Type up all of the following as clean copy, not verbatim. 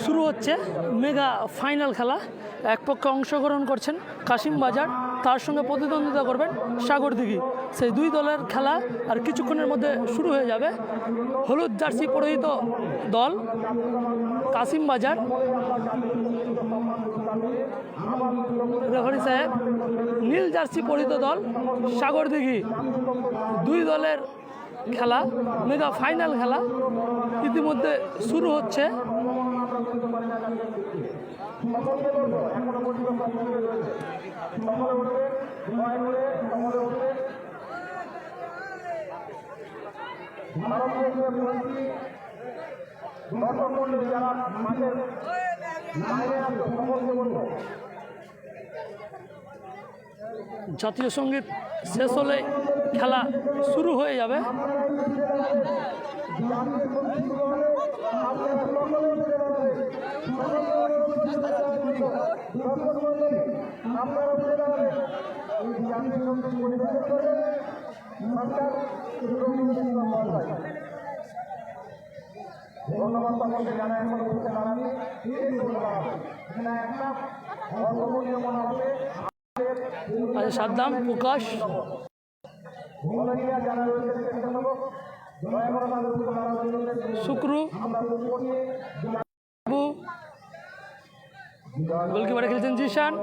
শুরু হচ্ছে mega final খেলা। এক পক্ষে অংশগ্রহণ করছেন কাশিম বাজার, তার সঙ্গে প্রতিদ্বন্দ্বিতা করবেন সাগরদিঘি। সেই দুই দলের খেলা আর কিছুক্ষণের মধ্যে শুরু হয়ে যাবে। হলুদ জার্সি পরিহিত দল কাশিম বাজার, রেফারি সাহেব, নীল জার্সি পরিহিত দল সাগরদিঘি। দুই দলের খেলা, মেগা ফাইনাল খেলা ইতিমধ্যে শুরু হচ্ছে। জাতীয় সঙ্গীত শেষ হলে খেলা শুরু হয়ে যাবে। ধন্যবাদ সকলকে জানাই। আচ্ছা, সাদ্দাম, প্রকাশ, শুক্রু, গোলকিপারে খেলছেন জিশান।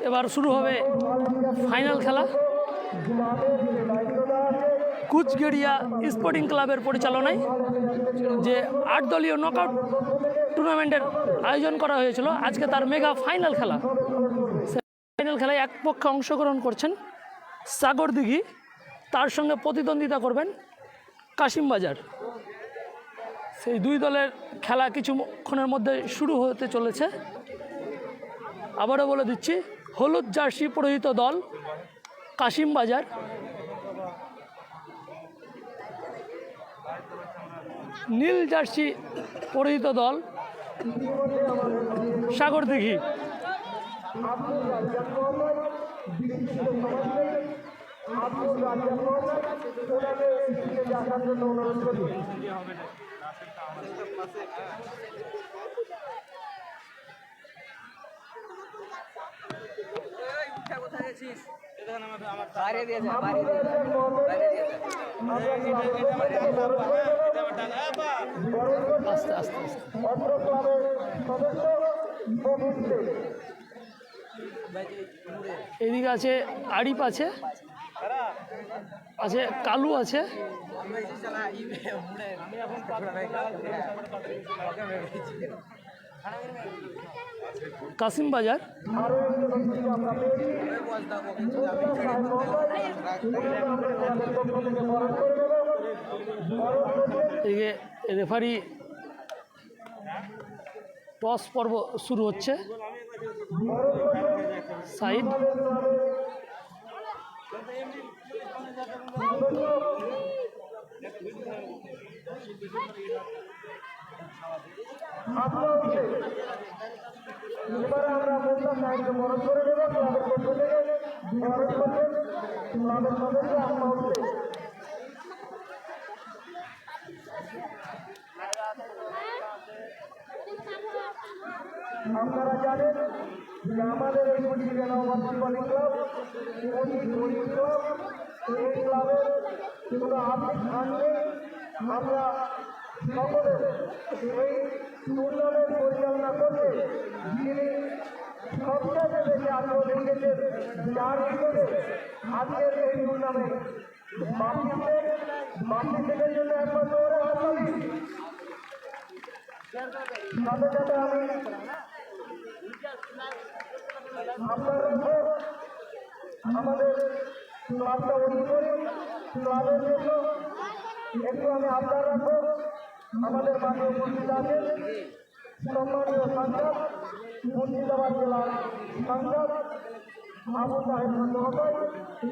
এবার শুরু হবে ফাইনাল খেলা। কুচগেড়িয়া স্পোর্টিং ক্লাবের পরিচালনায় যে 8 দলীয় নকআউট টুর্নামেন্টের আয়োজন করা হয়েছিল, আজকে তার মেগা ফাইনাল খেলা। ফাইনাল খেলায় এক পক্ষে অংশগ্রহণ করছেন সাগরদিঘি, তার সঙ্গে প্রতিদ্বন্দ্বিতা করবেন কাশিম বাজার। সেই দুই দলের খেলা কিছুক্ষণের মধ্যে শুরু হতে চলেছে। আবারও বলে দিচ্ছি, হলুদ জার্সি পরিহিত দল কাশিম বাজার, নীল জার্সি পরিহিত দল সাগরদিঘি। আস্তে আস্তে এদিকে আছে আরিফ, আছে কালু, আছে কাশিম বাজার। এদিকে রেফারি টস পর্ব শুরু হচ্ছে। সাইড এবারে আমরা বললাম সাইডকে বরফ করে দেবো। ক্লাবের পক্ষ থেকে বরফ করবেন ক্লাবের সদস্য আমরা উঠবে। আপনারা জানেন যে আমাদের এই কুচবিহার নববর্ষ বলিং ক্লাব এই ক্লাবের কোনো আর্থিক স্থান নেই। আমরা সকলে এই টুর্নামেন্ট পরিচালনা করবে যিনি সবচেয়ে বেশি আগ্রহ দেখিয়েছেন যার হিসেবে আজকের এই টুর্নামেন্ট মাটি থেকে জন্য একবার দৌড়ে হাততালি। সাথে সাথে আমি আপনার আমাদের ক্লাবটা অধিকারী ক্লাবের জন্য একটু আমি আপনার রাখবো। আমাদের মাঠে উপস্থিত আছেন সম্মানীয় সাংসদ মুর্শিদাবাদ জেলার সাংসদ আবু সাহেব মহোদয়,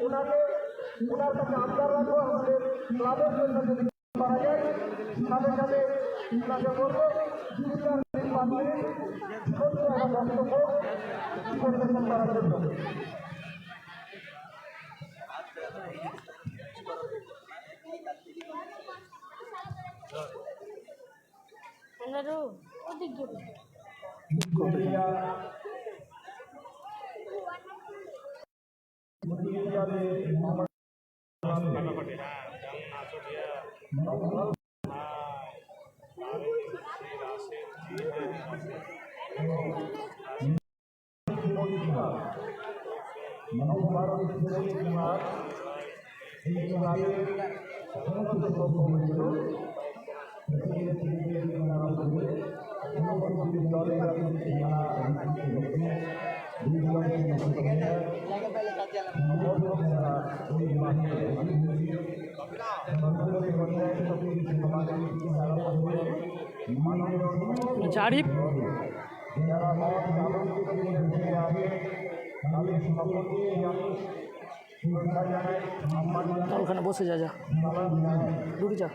ওনার কাছে আবদার রাখবো আমাদের ক্লাবের জন্য যদি করা যায়। সাথে সাথে ওনাকে বলবো ছোট্ট একটা বক্তব্য পরিবেশন করার জন্য। জারিফ ওখানে বসে যা ঢুকে যা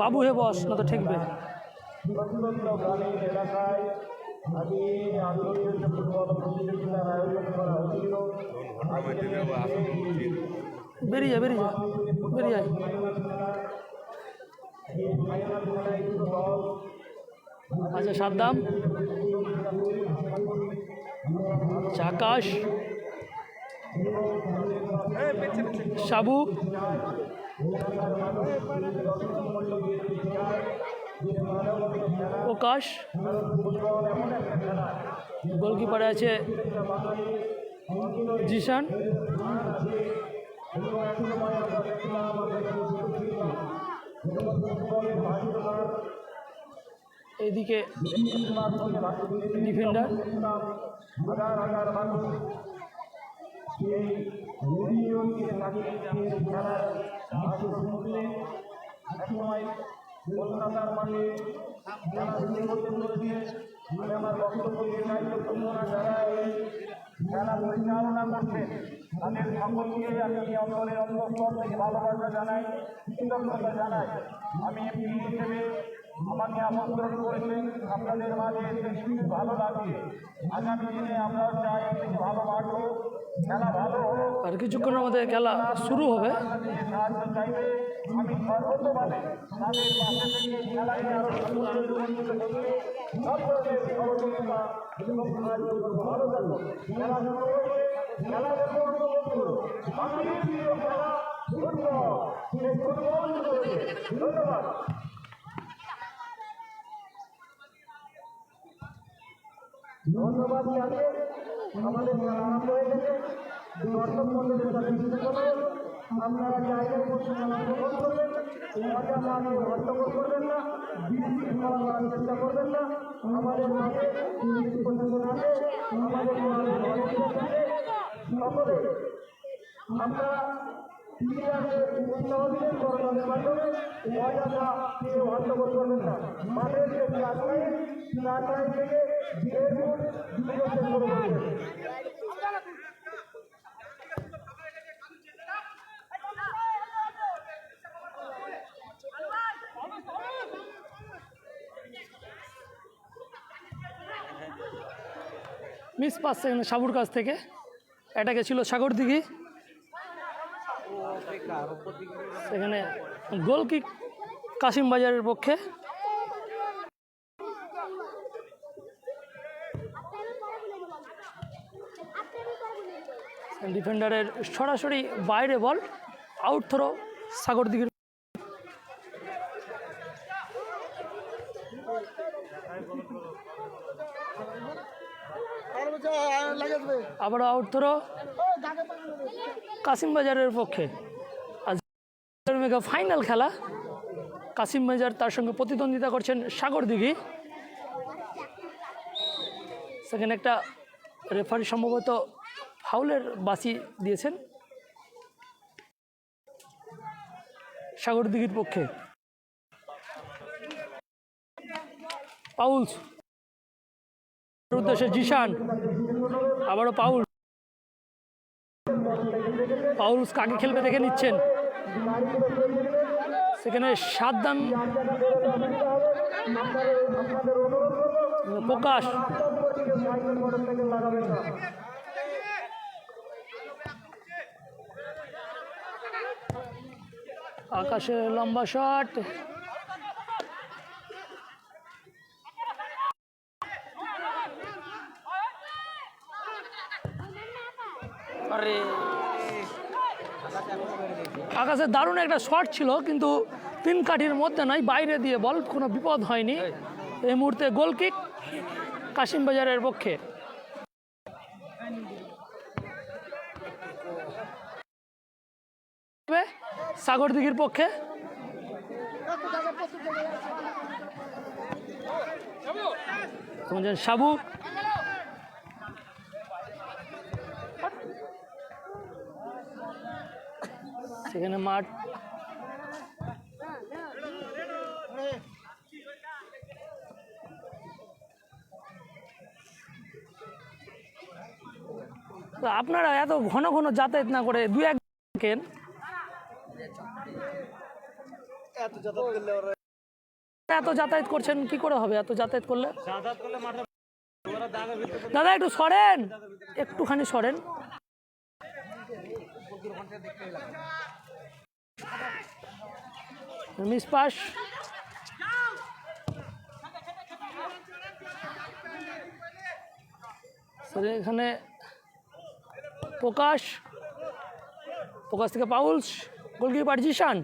বাবু হে বস না তো ঠেকবে। এলাকায় আগে আন্তর্জাতিক ফুটবল প্রতিযোগিতার আয়োজন করা হয়েছিল। বেরিয়ে যা বেরিয়ে যায়। আচ্ছা সাদ্দাম, আকাশ, সাবু, প্রকাশ, গোলকিপারে আছে জিশান, এদিকে ডিফেন্ডার কলকাতার মাঠে যারা আমি আমার বক্তব্য দিয়ে যারা এই খেলা পরিচালনা করছেন তাদের সকলকে আমি এই অঞ্চলের অন্তঃস্থল থেকে ভালোবাসা জানাই, কৃতজ্ঞতা জানাই। আমি এমপি হিসেবে আমাকে আমন্ত্রণ করেছেন, আপনাদের মাঝে এসে খুব ভালো লাগে। আগামী দিনে আমরাও চাই ভালো মাঠ হোক, খেলা ভালো হোক। আর কিছুক্ষণের মধ্যে খেলা শুরু হবে। সাহায্য চাইবে, আমি সর্বতভাবে তাদের পাশে থেকে খেলাকে আরো সুন্দর করতে সব ধরনের সহযোগিতা এবং সাহায্য ভালো থাকবো। খেলা শুরু হয়েছে, খেলা দেখুন বাঙালির প্রিয় খেলা ফুটবল, সেই ফুটবল শুরু হয়েছে। ধন্যবাদ। ধন্যবাদ জানিয়ে আমাদের খেলা আরম্ভ হয়ে গেছে। দর্শক মন্ডলের কাছে আপনারা জায়গায় বসে গ্রহণ করবেন, মজা না হট্টগোল করবেন না, বিরতি করার চেষ্টা করবেন না। আমাদের মাঝে প্রশাসন আছে, আমাদের সকলে আমরা করণের মাধ্যমে মজাটা কেউ হট্টগোল করবেন না। মাঠের যে ক্লাস থেকে 1.5 ফুট দূরত্বে শুরু করবেন। মিস পাচ্ছে এখানে সাবুর কাছ থেকে। এটা গেছিল সাগরদিঘি, সেখানে গোল কিক কাশিম বাজারের পক্ষে। ডিফেন্ডারের সরাসরি বাইরে বল, আউট থ্রো সাগরদিঘির। আবারও আউট থ্রো কাশিমবাজারের পক্ষে। আজ মেগা ফাইনাল খেলা, কাশিমবাজার তার সঙ্গে প্রতিদ্বন্দ্বিতা করছেন সাগরদিঘি। সেখানে একটা রেফারি সম্ভবত ফাউলের বাঁশি দিয়েছেন সাগরদিঘির পক্ষে। পাউলস উদ্দেশ্যে জিশান, আবারও পাউলস কাকে খেলবে দেখে নিচ্ছেন। সেখানে সাদ্দাম প্রকাশ, আকাশে লম্বা শট, আকাশে দারুণ একটা শট ছিল কিন্তু 3 কাঠির মধ্যে নয়, বাইরে দিয়ে বল, কোনো বিপদ হয়নি। এই মুহূর্তে গোল কিক কাশিমবাজারের পক্ষে। সাগরদিঘির পক্ষে সাবু, সেখানে মাঠ আপনারা এত ঘন ঘন যাতায়াত না করে 2-1 কেন, এত যাতায়াত করছেন কি করে হবে? এত যাতায়াত করলে দাদা একটু সরেন, একটুখানি সরেন। মিস পাস, এখানে প্রকাশ থেকে পাউলস, গোলকিপার জিশান,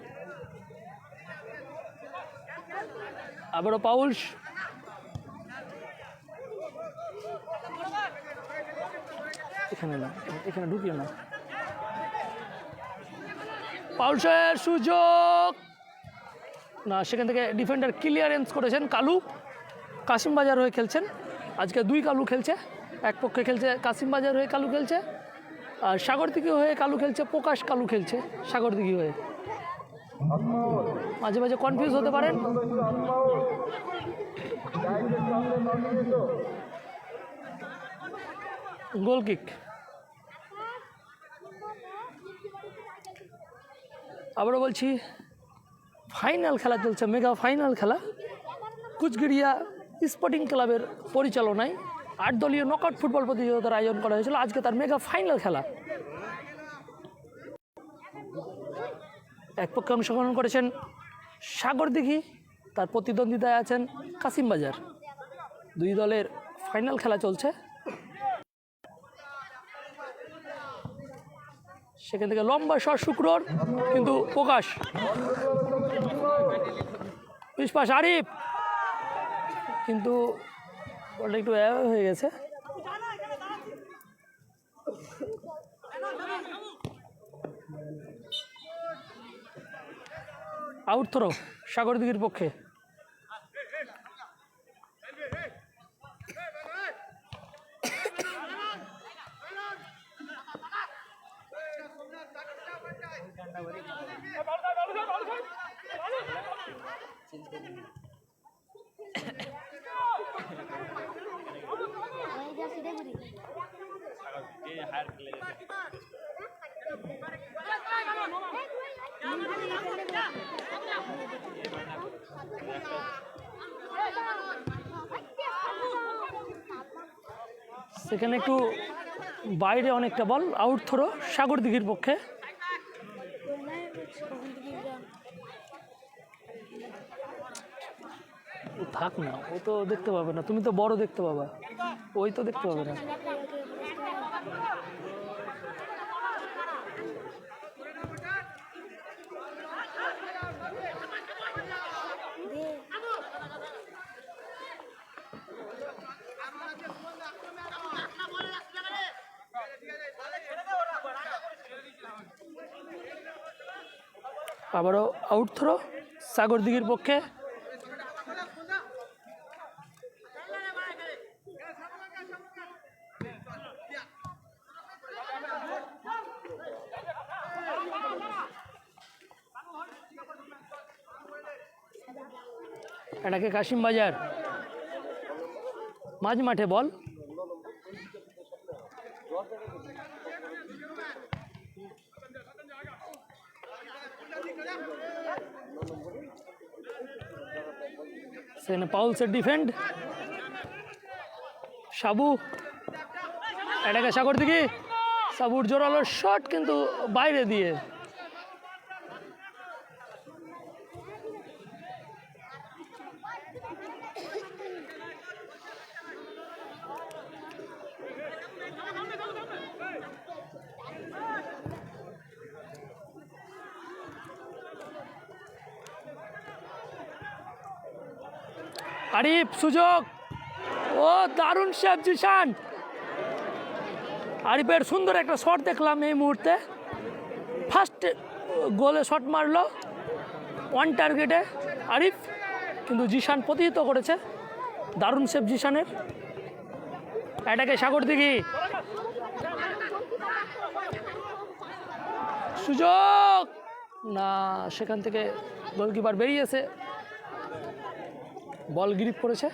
আবারও পাউলস, এখানে না, এখানে ঢুকিও না। পাউলসের সুযোগ না, সেখান থেকে ডিফেন্ডার ক্লিয়ারেন্স করেছেন কালু। কাশিমবাজার হয়ে খেলছেন আজকে, 2 কালু খেলছে। এক পক্ষে খেলছে কাশিমবাজার হয়ে কালু খেলছে, আর সাগরদিঘি হয়ে কালু খেলছে, প্রকাশ কালু খেলছে সাগরদিঘি হয়ে। মাঝে মাঝে কনফিউজ হতে পারেন। গোল কিক, আবারও বলছি ফাইনাল খেলা চলছে, মেগা ফাইনাল খেলা। কুচগড়িয়া স্পোর্টিং ক্লাবের পরিচালনায় 8 দলীয় নকআউট ফুটবল প্রতিযোগিতার আয়োজন করা হয়েছিল। আজকে তার মেগা ফাইনাল খেলা। এক পক্ষে অংশগ্রহণ করেছেন সাগরদিঘি, তার প্রতিদ্বন্দ্বিতায় আছেন কাশিমবাজার। 2 দলের ফাইনাল খেলা চলছে। সেখান থেকে লম্বা শট শুক্রর, কিন্তু প্রকাশ, পিসপাস আরিফ, কিন্তু বলটা একটু হয়ে গেছে। আউট থ্রো সাগরদিঘির পক্ষে। সেখানে একটু বাইরে অনেকটা বল, আউট থ্রো সাগরদিঘির পক্ষে। ও থাক না, ও তো দেখতে পাবে না, তুমি তো বড় দেখতে পাবা, ওই তো দেখতে পাবে না। আবারও আউট থ্রো সাগরদিঘির পক্ষে। এটাকে কাশিম বাজার, মাঝ মাঠে বল। সেখানে পাউলসের ডিফেন্ড, সাবু, এটাকে সাগরদিঘি, সাবুর জোরালো শট কিন্তু বাইরে দিয়ে। আরিফ, সুযোগ, ও দারুণ সেভ জিশান। আরিফের সুন্দর একটা শট দেখলাম এই মুহূর্তে, ফার্স্ট গোলে শট মারলো ওয়ান টার্গেটে আরিফ, কিন্তু জিশান প্রতিহত করেছে। দারুণ সেভ জিশানের। এটাকে সাগরদিঘি, সুযোগ না, সেখান থেকে গোলকিপার বেরিয়েছে, বল গ্রিপ করেছে।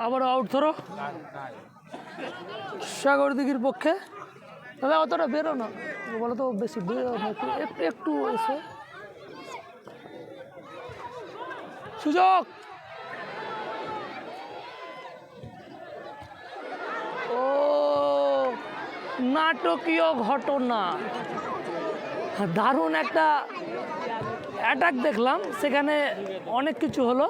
আবারও আউট ধরো সাগরদিঘির পক্ষে। তবে অতটা বেরো না, বলো তো বেশি বেরো না, একটু একটু এসে। সুযোগ, ও নাটকীয় ঘটনা, দারুণ একটা অ্যাটাক দেখলাম, সেখানে অনেক কিছু হলো।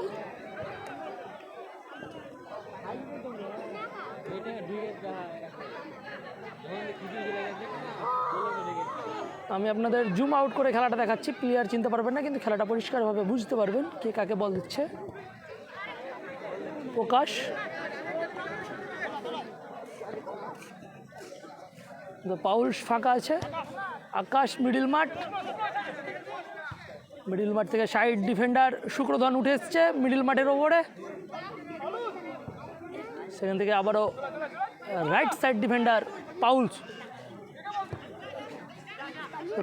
আমি আপনাদের জুম আউট করে খেলাটা দেখাচ্ছি, প্লেয়ার চিনতে পারবেন না, কিন্তু খেলাটা পরিষ্কারভাবে বুঝতে পারবেন কে কাকে বল দিচ্ছে। প্রকাশ, পাউল ফাঁকা আছে, আকাশ মিডিল মাঠ, মিডিল মাঠ থেকে সাইড ডিফেন্ডার শুক্রধন উঠে এসছে মিডিল মাঠের ওপরে, সেখান থেকে আবারও রাইট সাইড ডিফেন্ডার পাউলস,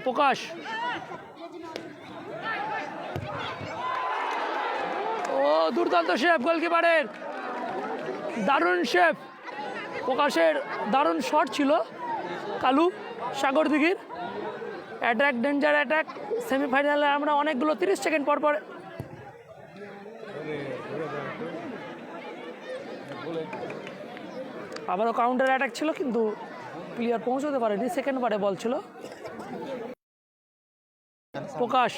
প্রকাশ, ও দুর্দান্ত শেফ গোলকিপারের, দারুণ শেফ প্রকাশের, দারুণ শট ছিল কালু সাগরদিঘির। Attack, danger attack. সেমিফাইনালে আমরা অনেকগুলো 30 সেকেন্ড পর পর আবারও কাউন্টার অ্যাটাক ছিল, কিন্তু প্লেয়ার পৌঁছতে পারেনি, সেকেন্ড বারে বল ছিল। প্রকাশ,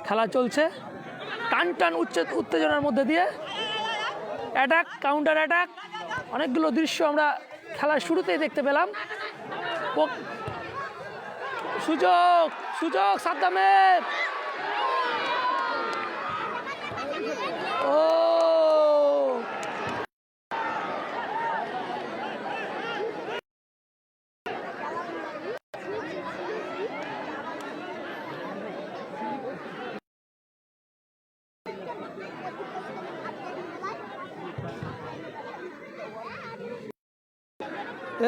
খেলা চলছে টান টান উত্তেজনার মধ্যে দিয়ে। অ্যাটাক, কাউন্টার অ্যাটাক, অনেকগুলো দৃশ্য আমরা খেলার শুরুতেই দেখতে পেলাম। সুযোগ, সুযোগ সাদ্দামের, ও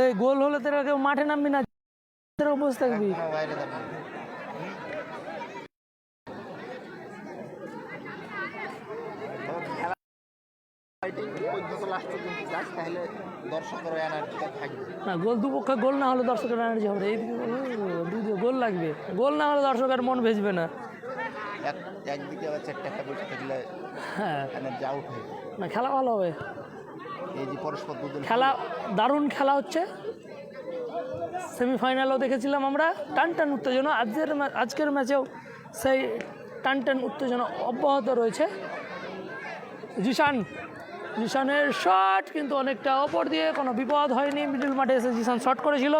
এই গোল হলে তোরা কেউ মাঠে নামবি না, বসে থাকবি। না, গোল দুপক্ষে গোল না হলে দর্শকের এনার্জি হবে, এইদিকে গোল লাগবে, গোল না হলে দর্শকের মন ভেজবে না। একদিকে আবার 4টা বসে থাকলে হ্যাঁ, এনার্জি আউট হবে না, খেলা ভালো হবে। এই যে পরস্পর দুজন খেলা দারুণ খেলা হচ্ছে। সেমিফাইনালও দেখেছিলাম আমরা, টান টান উত্তেজনা। আজকের ম্যাচেও সেই টানটান উত্তেজনা অব্যাহত রয়েছে। জিশানের শট কিন্তু অনেকটা ওপর দিয়ে, কোনো বিপদ হয়নি। মিডল মাঠে এসে জিশান শট করেছিল।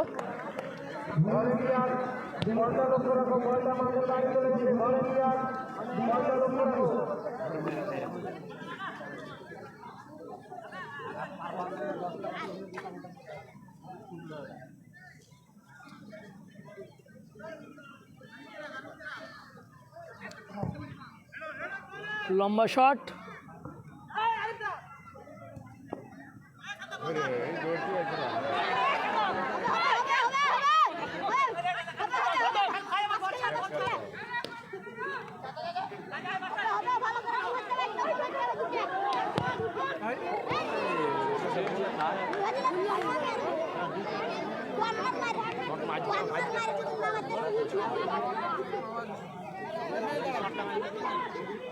লম্বা শট,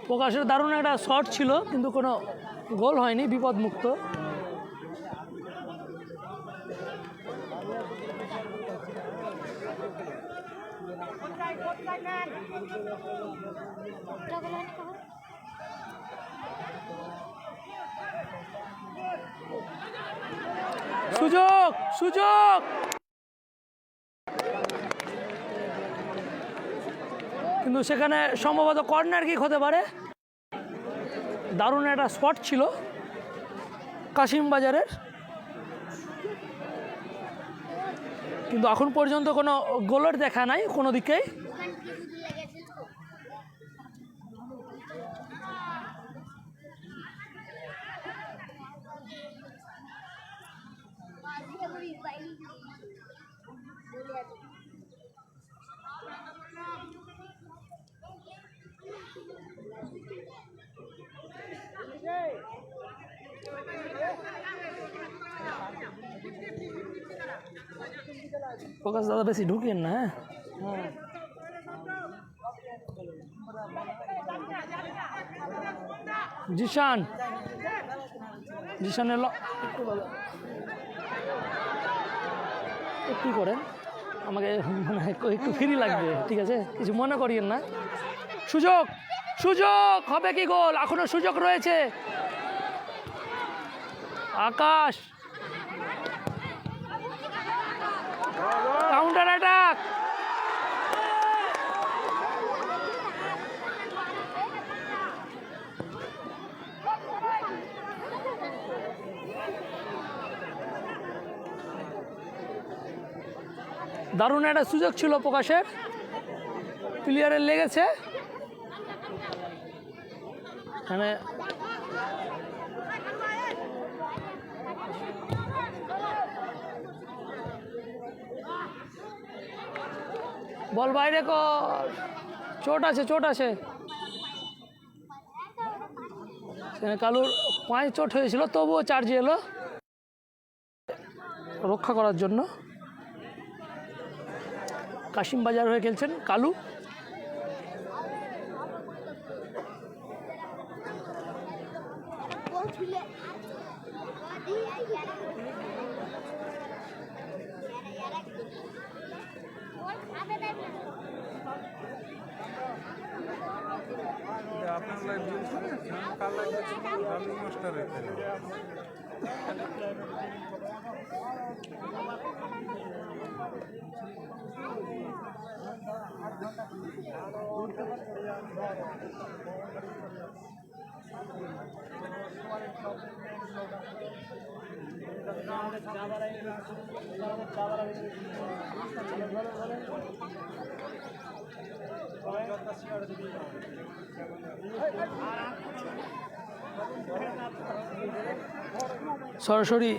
প্রকাশের দারুণ একটা শট ছিল কিন্তু কোনো গোল হয়নি, বিপদমুক্ত। সুযোগ কিন্তু সেখানে সম্ভবত কর্নার কিক হতে পারে। দারুণ একটা স্পট ছিল কাশিম বাজারের, কিন্তু এখন পর্যন্ত কোনো গোলের দেখা নাই কোনো দিকেই। প্রকাশ দাদা বেশি ঢুকেন না। হ্যাঁ, জিশানের একটু করেন, আমাকে মানে একটু ফ্রি লাগবে, ঠিক আছে, কিছু মনে করিয়েন না। সুযোগ হবে কি গোল? এখনো সুযোগ রয়েছে। আকাশ, কাউন্টার অ্যাটাক, দারুণ একটা সুযোগ ছিল প্রকাশের, প্লেয়ারের লেগেছে এখানে। বল বাইরে কর, চোট আছে। কালুর পায়ে চোট হয়েছিল, তবুও চার্জে এলো রক্ষা করার জন্য। কাশিম বাজার হয়ে খেলছেন কালু। আপনার লাইভ কার লাইভ মাস্টার হইতে সরাসরি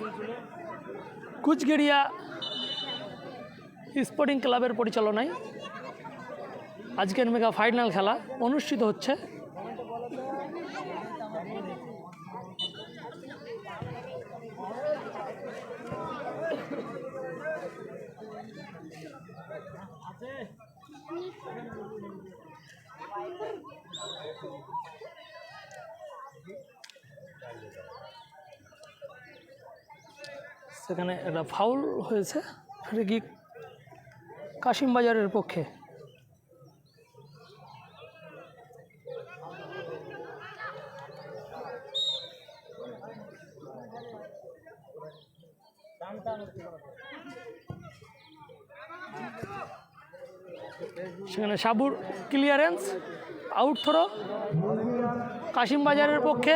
কুচগেড়িয়া স্পোর্টিং ক্লাবের পরিচালনায় আজকের মেগা ফাইনাল খেলা অনুষ্ঠিত হচ্ছে। সেখানে একটা ফাউল হয়েছে, ফ্রি কিক কাশিম বাজারের পক্ষে। সেখানে সাবুর ক্লিয়ারেন্স, আউট থ্রো কাশিমবাজারের পক্ষে।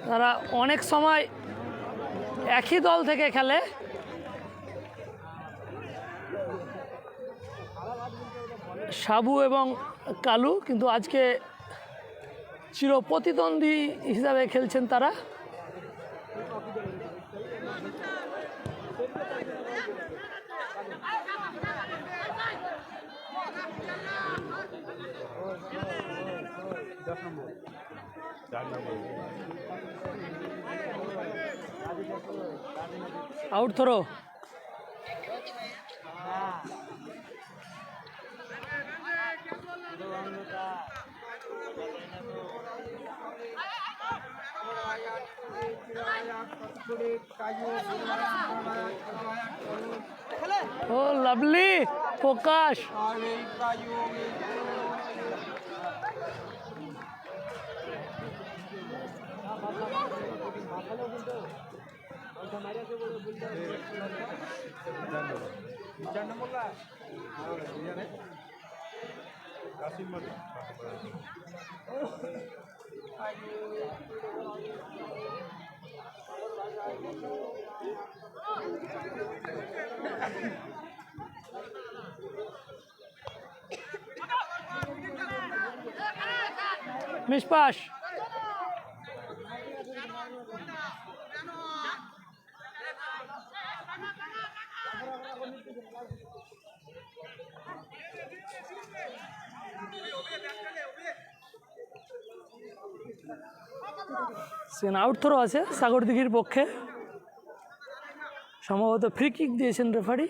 তারা অনেক সময় একই দল থেকে খেলে, সাবু এবং কালু, কিন্তু আজকে চির প্রতিদ্বন্দ্বী হিসাবে খেলছেন তারা। আউট থ্রো ও লাভলি প্রকাশ। Miss pass. সেন আউট থ্রো আছে সাগরদিঘির পক্ষে, সম্ভবত ফ্রি কিক দিয়েছেন রেফারি।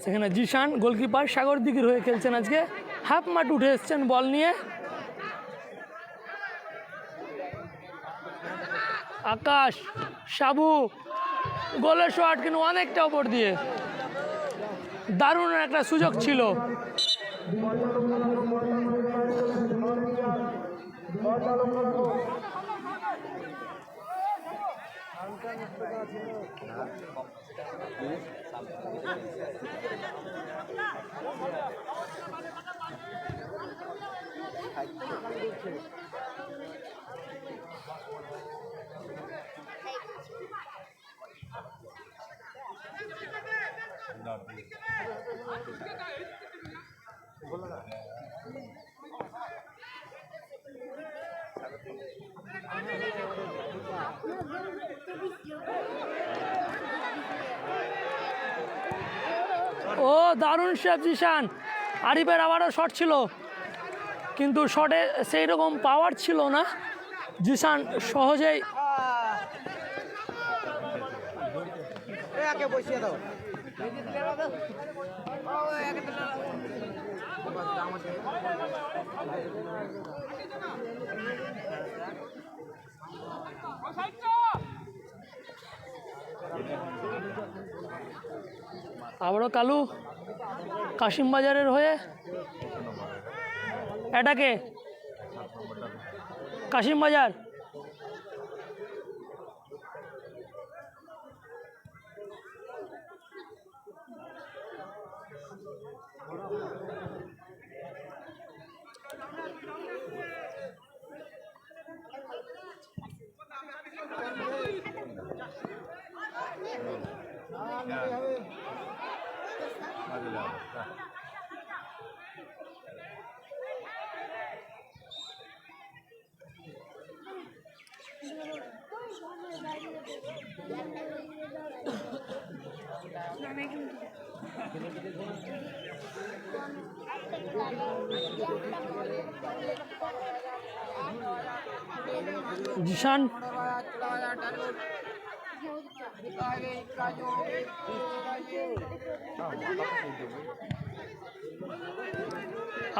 সেখানে জিশান গোলকিপার সাগরদিঘির হয়ে খেলছেন আজকে, হাফ মাঠ উঠে এসছেন বল নিয়ে। আকাশ, সাবু, গোলের শট কিন্তু অনেকটা ওপর দিয়ে, দারুণ একটা সুযোগ ছিল। ও দারুণ শেফ জিশান। আরিফের আবারও শট ছিল, কিন্তু শটে সেই রকম পাওয়ার ছিল না। জিশান সহজেই আবারও কালু কাশিমবাজারের হয়ে অ্যাটাকে, কাশিমবাজার জিশান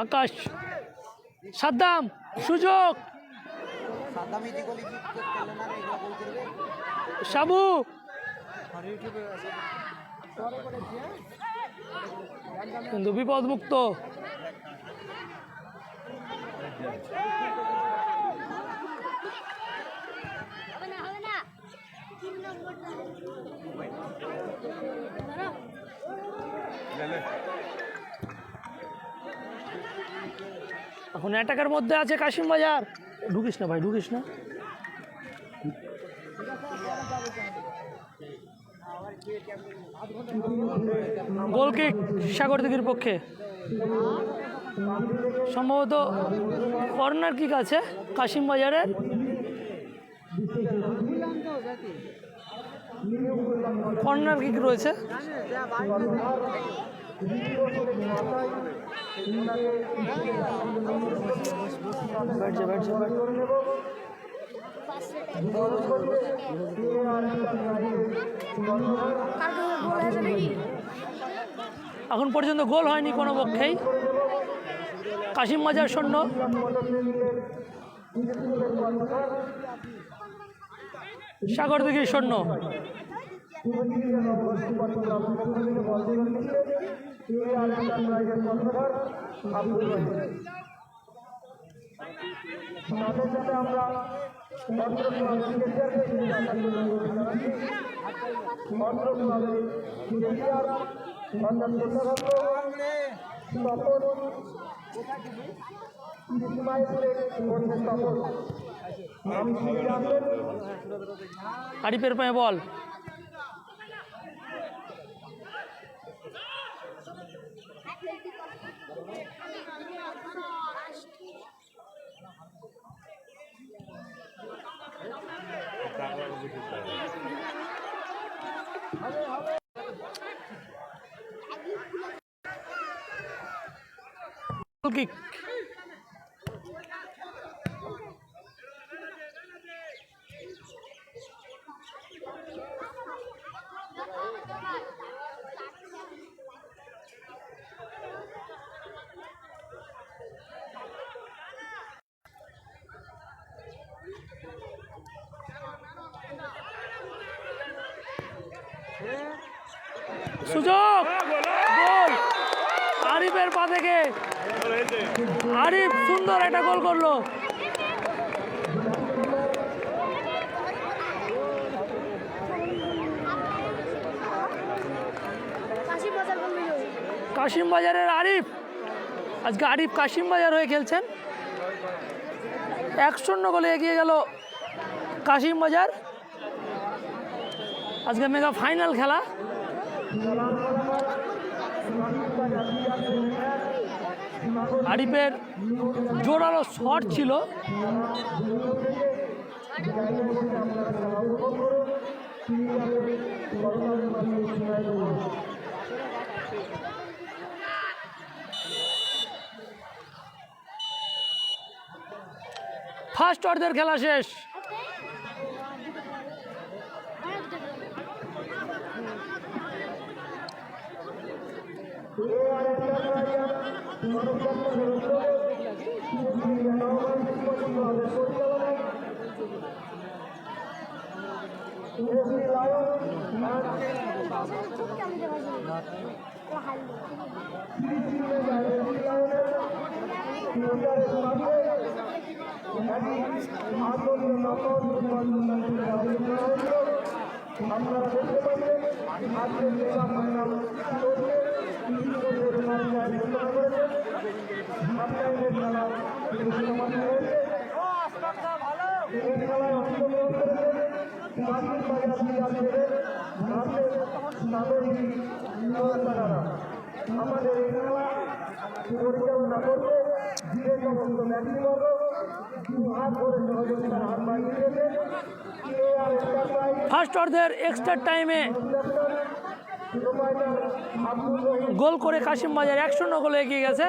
আকাশ সাদ্দাম সুযোগ সাবু কিন্তু বিপদ মুক্ত এখন অ্যাটাকের মধ্যে আছে কাশিম বাজার ঢুকিস না ভাই ঢুকিস না গোল কিক সাগরদিঘির পক্ষে সম্ভবত কর্নার কিক আছে কাশিম বাজারের কর্নার কিক রয়েছে এখন পর্যন্ত গোল হয়নি কোনো পক্ষেই কাশিম বাজার 0 সাগরদিঘি 0 আরিফের পায়ে বল কিক সুযোগ গোল আরিফের পা থেকে আরিফ সুন্দর একটা গোল করলো কাশিম বাজারের আরিফ আজকে আরিফ কাশিম বাজার হয়ে খেলছেন 1-0 গোলে এগিয়ে গেল কাশিম বাজার আজকে মেগা ফাইনাল খেলা আরিফের জোরালো শট ছিল ফার্স্ট অর্ধের খেলা শেষ আমাদের এই খেলা পরিচালনা করতে যে সমস্ত ব্যক্তিবর্গ হাত ধরে সহযোগিতার হাত বাড়িয়ে দিয়েছে ফার্স্ট অর্ধের এক্সট্রা টাইমে গোল করে কাশিম বাজার 1-0 গোলে এগিয়ে গেছে।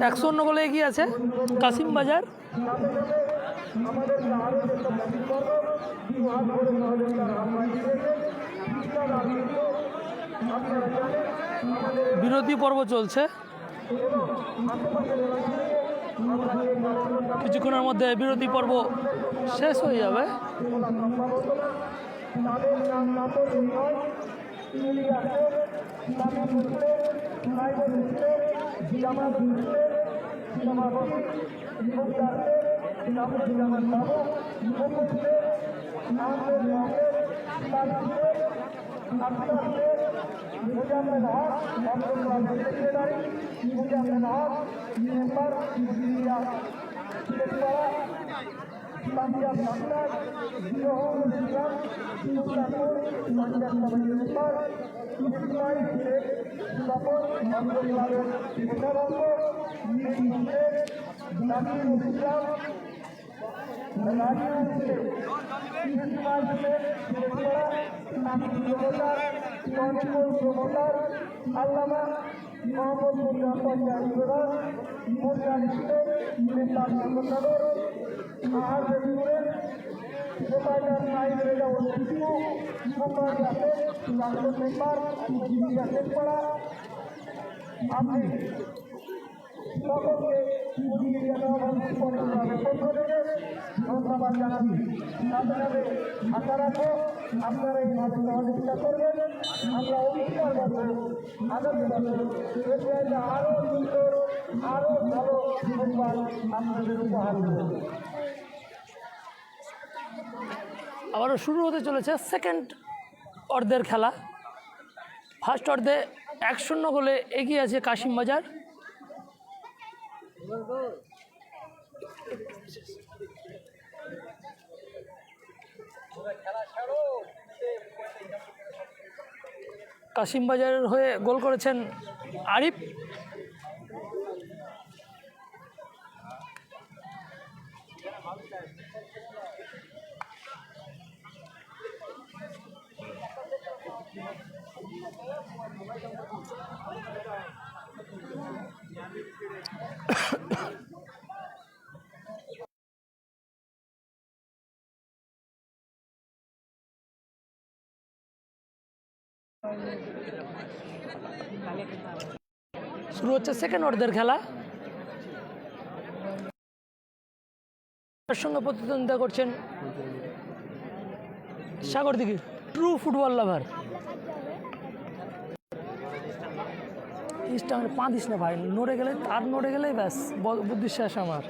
একশো গোলে এগিয়ে আছে কাশিম বাজার। বিরতি পর্ব চলছে, কিছুক্ষণের মধ্যে বিরতি পর্ব শেষ হয়ে যাবে। সকলকে ধন্যবাদ জানাচ্ছি। সাথে সাথে আশা রাখবো আপনারা এইভাবে সহযোগিতা করবেন। আমরা অঙ্গীকার করবো আগামী বছর আরো সুন্দর আরো ভালো সংবাদ আপনাদের উপহার দেব। আবারও শুরু হতে চলেছে সেকেন্ড অর্ধের খেলা। ফার্স্ট অর্ধে 1-0 গোলে এগিয়ে আছে কাশিম বাজার। কাশিম বাজারের হয়ে গোল করেছেন আরিফ। শুরু হচ্ছে সেকেন্ড অর্ধের খেলা। তার সঙ্গে প্রতিদ্বন্দ্বিতা করছেন সাগরদিঘির ট্রু ফুটবল লাভার। ইস্টার পা দিস না ভাই, নড়ে গেলে তার নড়ে গেলেই ব্যাস বুদ্ধি শেষ আমার।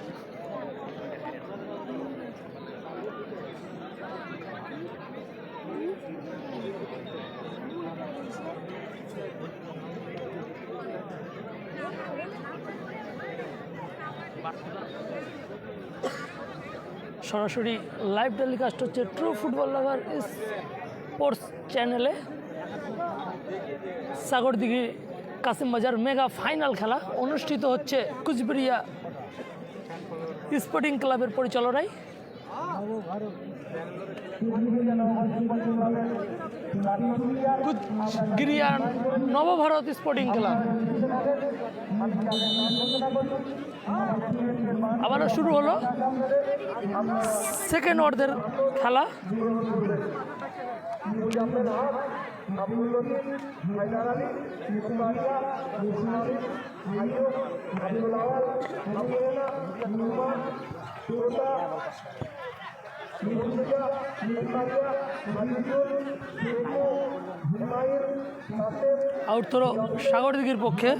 সরাসরি লাইভ টেলিকাস্ট হচ্ছে ট্রু ফুটবল লাভার স্পোর্টস চ্যানেলে। সাগরদিঘি কাসিমবাজার মেগা ফাইনাল খেলা অনুষ্ঠিত হচ্ছে কুচবিড়িয়া স্পোর্টিং ক্লাবের পরিচালনায়। কুচবিড়িয়া নবভারত স্পোর্টিং ক্লাব। আবারও শুরু হলো সেকেন্ড অর্ধের খেলা। আউট থ্রো সাগরদিঘির পক্ষে।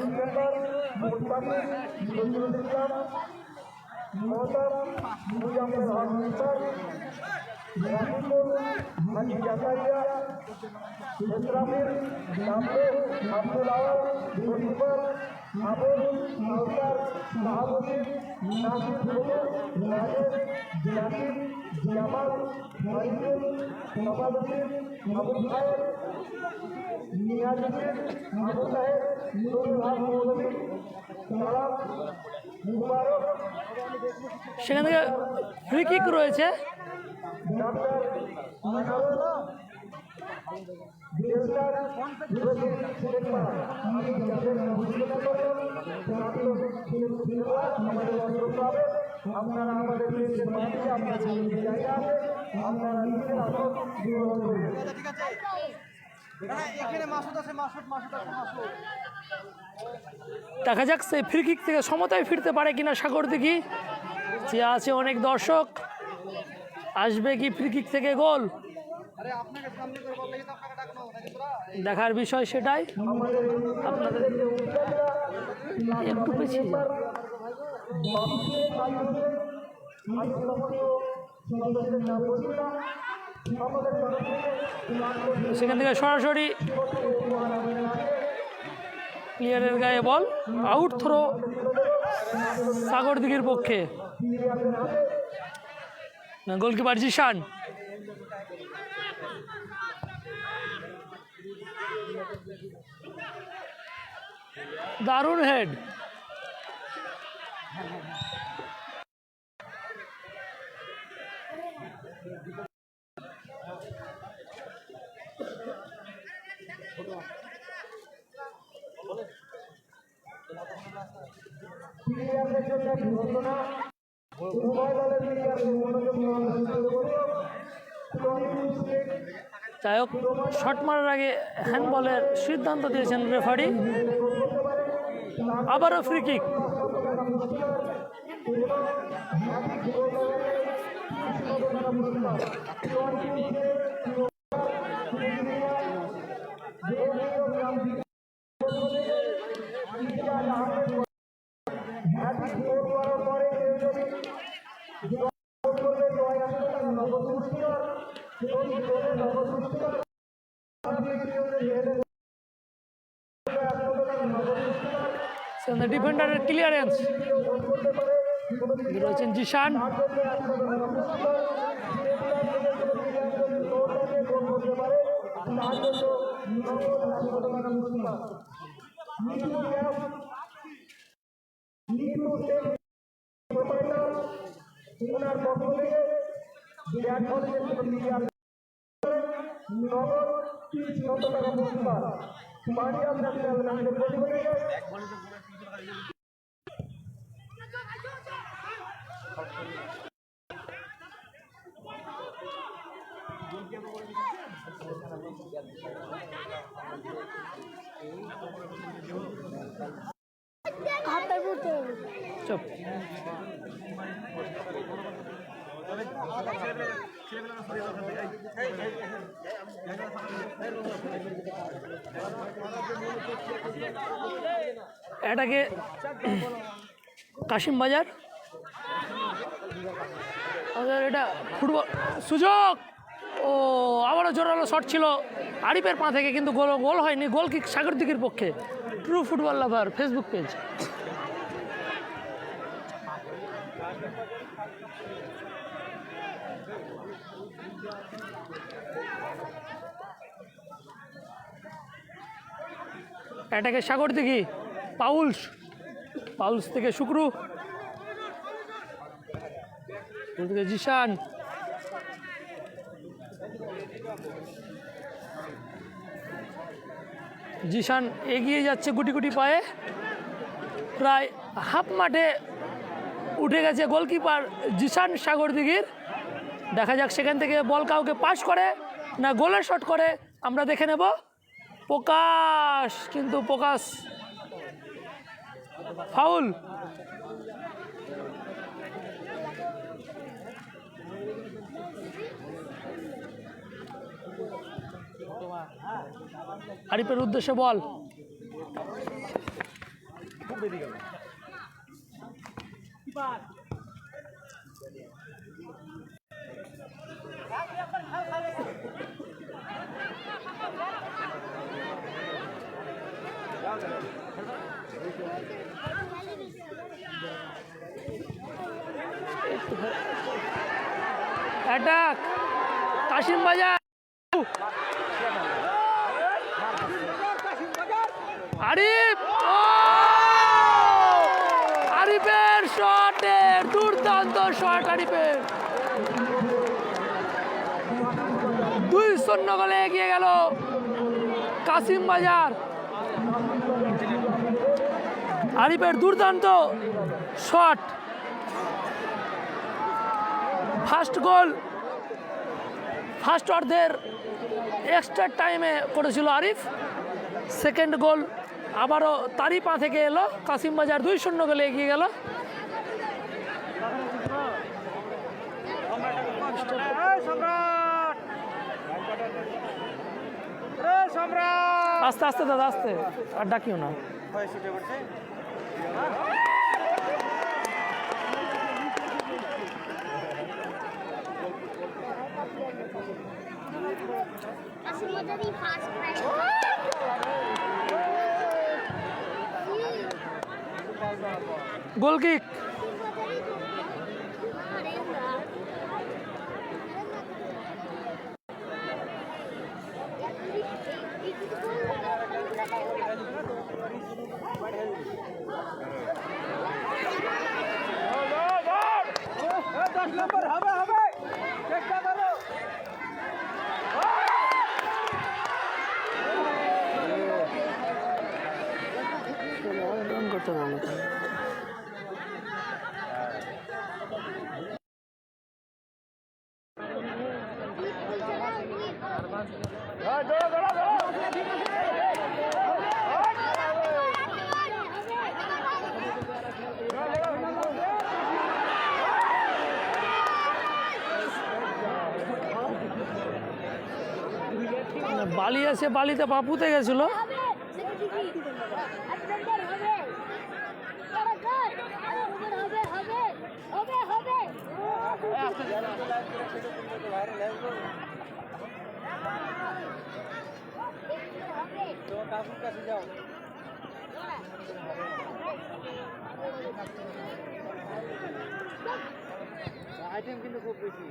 সেখান থেকে ফ্রি কিক রয়েছে। দেখা যাক সেই ফ্রি কিক থেকে সমতায় ফিরতে পারে কিনা সাগরদিঘি। যে আছে অনেক দর্শক, আসবে কি ফ্রি কিক থেকে গোল, দেখার বিষয় সেটাই। আপনাদের একটু পিছিয়ে যান। সেখান থেকে সরাসরি প্লেয়ারের গায়ে বল, আউট থ্রো সাগরদিঘির পক্ষে। গোলকিপার জিশান। দারুণ হেড। যাই হোক, শট মারার আগে হ্যান্ডবলের সিদ্ধান্ত দিয়েছেন রেফারি। আবারও ফ্রি কিক। ডিফেন্ডারের ক্লিয়ারেন্স রয়েছেন জিশান। চুপ। এটাকে কাশিমবাজার। এটা ফুটবল সুযোগ। ও আবারও জোরালো শট ছিল আরিফের পা থেকে, কিন্তু গোল হয়নি। গোল কিক সাগরদিঘির পক্ষে। True football lover Facebook page. অ্যাটাকে সাগরদিঘি, পাউলস থেকে শুক্রু, ওদিকে জিশান, এগিয়ে যাচ্ছে গুটি গুটি পায়ে, প্রায় হাফ মাঠে উঠে গেছে গোলকিপার জিশান সাগরদিঘির। দেখা যাক সেখান থেকে বল কাউকে পাস করে না গোলের শট করে, আমরা দেখে নেব। কিন্তু প্রকাশ ফাউল। আরিফের উদ্দেশ্যে বল, অ্যাটাক কাশিম বাজার, আরিফ, আরিফের শটের দুর্দান্ত শট, আরিফের 2-0 গোলে এগিয়ে গেল কাশিম বাজার। আরিফের দুর্দান্ত শট, ফার্স্ট গোল ফার্স্ট অর্ধের এক্সট্রা টাইমে করেছিল আরিফ, সেকেন্ড গোল আবারও তারই পা থেকে এলো। কাশিম বাজার 2-0 গোলে এগিয়ে গেল। আস্তে আস্তে দাদা, আস্তে, আর ডাকিও না। গোল কিক, করতে পারবো। বালি আছে, বালিতে পা পুঁতে গেছিল। আইটেম কিন্তু খুব বেশি।